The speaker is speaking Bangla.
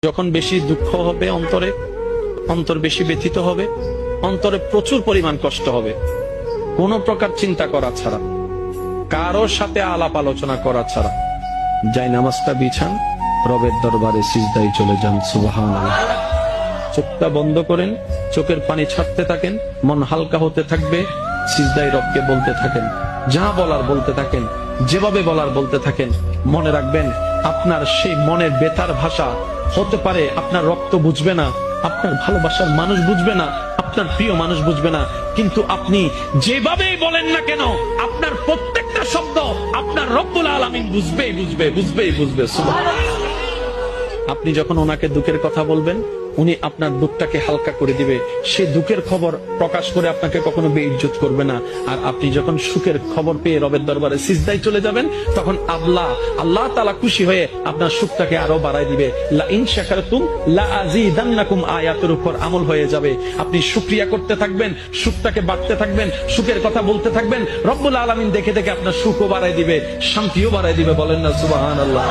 যখন বেশি দুঃখ হবে অন্তর বেশি ব্যথিত হবে, অন্তরে প্রচুর পরিমাণ কষ্ট হবে, কোন প্রকার চিন্তা করা ছাড়া, কারোর সাথে আলাপ আলোচনা করা ছাড়া যাই নামাজটা বিছান, রবের দরবারে সিজদায় চলে যান। সুবহানাল্লাহ। চোখটা বন্ধ করেন, চোখের পানি ছাড়তে থাকেন, মন হালকা হতে থাকবে, সিজদায় রবকে বলতে থাকেন, যা বলার বলতে থাকেন, যেভাবে বলার বলতে থাকেন। মনে রাখবেন, আপনার সেই মনের বেতার ভাষা হতে পারে আপনার রক্ত বুঝবে না, আপনার ভালোবাসার মানুষ বুঝবে না, আপনার প্রিয় মানুষ বুঝবে না, কিন্তু আপনি যেভাবেই বলেন না কেন, আপনার প্রত্যেকটা শব্দ আপনার রব্বুল আলামিন বুঝবে। সুবহানাল্লাহ। আপনি যখন ওনাকে দুঃখের কথা বলবেন, উনি আপনার দুঃখটাকে হালকা করে দিবে, সে দুঃখের খবর প্রকাশ করে আপনাকে কখনো বেইজ্জত করবে না। আর আপনি যখন সুখের খবর পেয়ে রবের দরবারে সিজদায় চলে যাবেন, তখন আল্লাহ তাআলা খুশি হয়ে আপনার সুখটাকে আরো বাড়ায় দিবে। লা ইন শাকারতুম লা আযীদান্নাকুম আয়াতের উপর আমল হয়ে যাবে। আপনি শুকরিয়া করতে থাকবেন, সুখটাকে বাড়তে থাকবেন, সুখের কথা বলতে থাকবেন, রব্বুল আলামিন দেখে দেখে আপনার সুখও বাড়ায় দিবে, শান্তিও বাড়ায় দিবে। বলেন না সুবহানাল্লাহ।